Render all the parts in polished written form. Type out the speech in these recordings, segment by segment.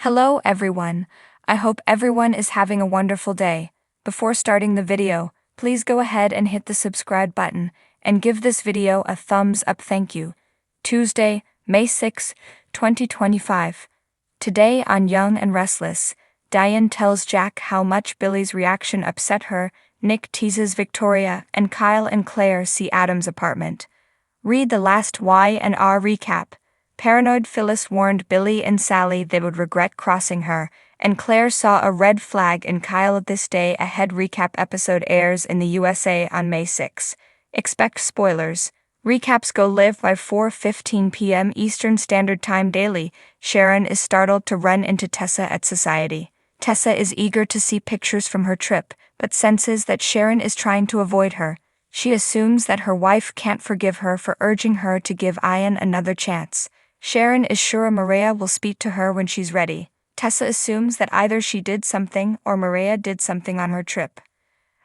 Hello everyone, I hope everyone is having a wonderful day. Before starting the video, please go ahead and hit the subscribe button, and give this video a thumbs up. Thank you. Tuesday, May 6, 2025. Today on Young and Restless, Diane tells Jack how much Billy's reaction upset her, Nick teases Victoria, and Kyle and Claire see Adam's apartment. Read the last Y&R recap. Paranoid Phyllis warned Billy and Sally they would regret crossing her, and Claire saw a red flag in Kyle. This day ahead recap episode airs in the USA on May 6. Expect spoilers. Recaps go live by 4:15 p.m. Eastern Standard Time daily. Sharon is startled to run into Tessa at Society. Tessa is eager to see pictures from her trip, but senses that Sharon is trying to avoid her. She assumes that her wife can't forgive her for urging her to give Ian another chance. Sharon is sure Maria will speak to her when she's ready. Tessa assumes that either she did something or Maria did something on her trip.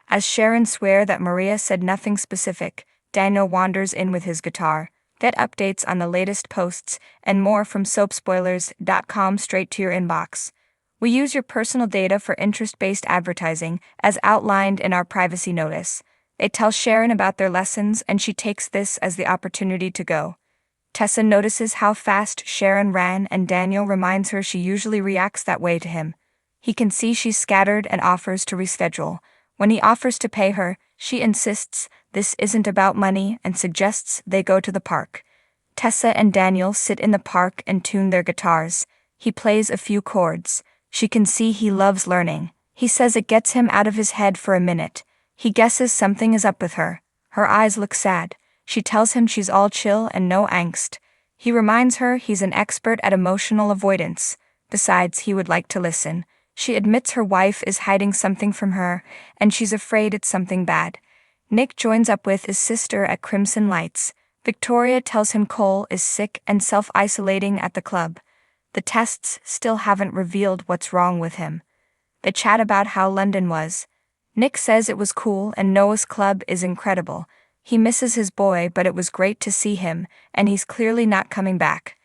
As Sharon swears that Maria said nothing specific, Daniel wanders in with his guitar. Get updates on the latest posts and more from soapspoilers.com straight to your inbox. We use your personal data for interest-based advertising, as outlined in our privacy notice. They tell Sharon about their lessons, and she takes this as the opportunity to go. Tessa notices how fast Sharon ran, and Daniel reminds her she usually reacts that way to him. He can see she's scattered and offers to reschedule. When he offers to pay her, she insists this isn't about money and suggests they go to the park. Tessa and Daniel sit in the park and tune their guitars. He plays a few chords. She can see he loves learning. He says it gets him out of his head for a minute. He guesses something is up with her. Her eyes look sad. She tells him she's all chill and no angst. He reminds her he's an expert at emotional avoidance. Besides, he would like to listen. She admits her wife is hiding something from her, and she's afraid it's something bad. Nick joins up with his sister at Crimson Lights. Victoria tells him Cole is sick and self-isolating at the club. The tests still haven't revealed what's wrong with him. They chat about how London was. Nick says it was cool and Noah's club is incredible. He misses his boy, but it was great to see him, and he's clearly not coming back.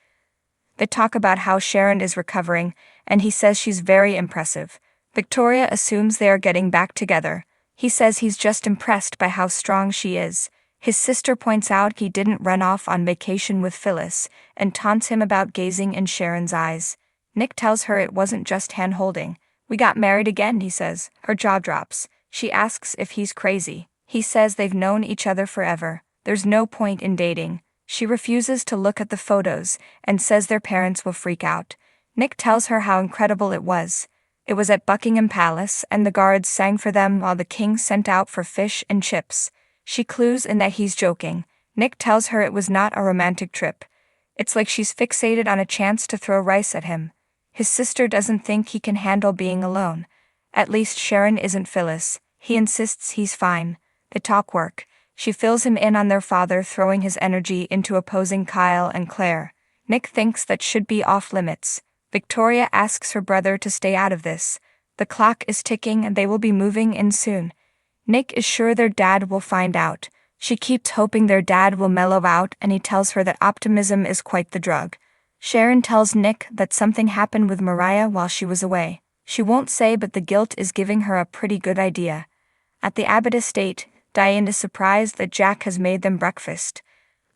They talk about how Sharon is recovering, and he says she's very impressive. Victoria assumes they are getting back together. He says he's just impressed by how strong she is. His sister points out he didn't run off on vacation with Phyllis, and taunts him about gazing in Sharon's eyes. Nick tells her it wasn't just hand-holding. We got married again, he says. Her jaw drops. She asks if he's crazy. He says they've known each other forever. There's no point in dating. She refuses to look at the photos and says their parents will freak out. Nick tells her how incredible it was. It was at Buckingham Palace, and the guards sang for them while the king sent out for fish and chips. She clues in that he's joking. Nick tells her it was not a romantic trip. It's like she's fixated on a chance to throw rice at him. His sister doesn't think he can handle being alone. At least Sharon isn't Phyllis. He insists he's fine. They talk work. She fills him in on their father throwing his energy into opposing Kyle and Claire. Nick thinks that should be off limits. Victoria asks her brother to stay out of this. The clock is ticking and they will be moving in soon. Nick is sure their dad will find out. She keeps hoping their dad will mellow out, and he tells her that optimism is quite the drug. Sharon tells Nick that something happened with Maria while she was away. She won't say, but the guilt is giving her a pretty good idea. At the Abbott estate, Diane is surprised that Jack has made them breakfast.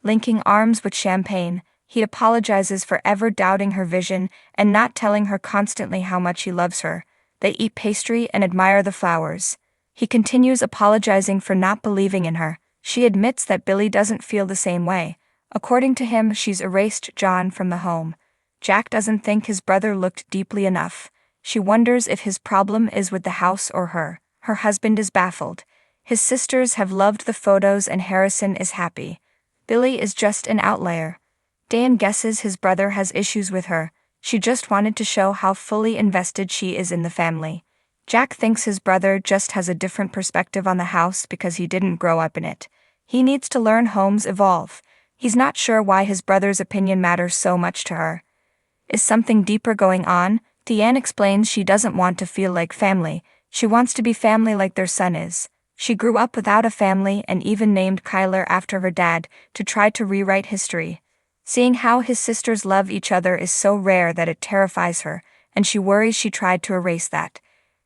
Linking arms with champagne, he apologizes for ever doubting her vision and not telling her constantly how much he loves her. They eat pastry and admire the flowers. He continues apologizing for not believing in her. She admits that Billy doesn't feel the same way. According to him, she's erased John from the home. Jack doesn't think his brother looked deeply enough. She wonders if his problem is with the house or her. Her husband is baffled. His sisters have loved the photos and Harrison is happy. Billy is just an outlier. Dan guesses his brother has issues with her. She just wanted to show how fully invested she is in the family. Jack thinks his brother just has a different perspective on the house because he didn't grow up in it. He needs to learn homes evolve. He's not sure why his brother's opinion matters so much to her. Is something deeper going on? Deanne explains she doesn't want to feel like family. She wants to be family like their son is. She grew up without a family and even named Kyler after her dad to try to rewrite history. Seeing how his sisters love each other is so rare that it terrifies her, and she worries she tried to erase that.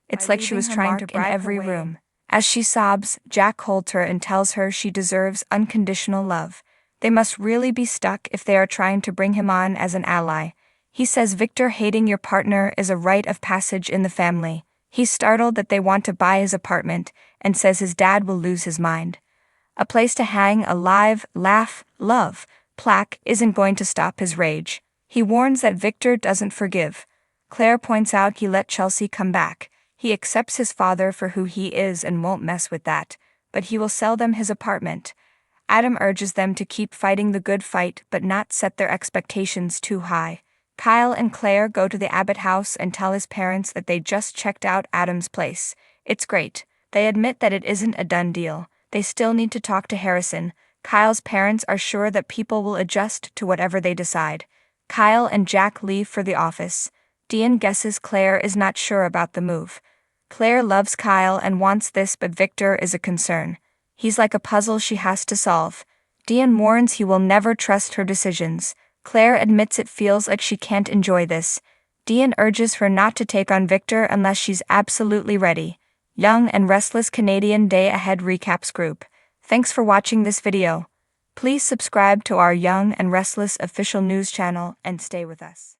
It's like she was trying to bribe every room. As she sobs, Jack holds her and tells her she deserves unconditional love. They must really be stuck if they are trying to bring him on as an ally. He says Victor hating your partner is a rite of passage in the family. He's startled that they want to buy his apartment and says his dad will lose his mind. A place to hang a live, laugh, love plaque isn't going to stop his rage. He warns that Victor doesn't forgive. Claire points out he let Chelsea come back. He accepts his father for who he is and won't mess with that, but he will sell them his apartment. Adam urges them to keep fighting the good fight but not set their expectations too high. Kyle and Claire go to the Abbott house and tell his parents that they just checked out Adam's place. It's great. They admit that it isn't a done deal. They still need to talk to Harrison. Kyle's parents are sure that people will adjust to whatever they decide. Kyle and Jack leave for the office. Dean guesses Claire is not sure about the move. Claire loves Kyle and wants this, but Victor is a concern. He's like a puzzle she has to solve. Dean warns he will never trust her decisions. Claire admits it feels like she can't enjoy this. Dean urges her not to take on Victor unless she's absolutely ready. Young and Restless Canadian Day Ahead Recaps Group. Thanks for watching this video. Please subscribe to our Young and Restless official news channel and stay with us.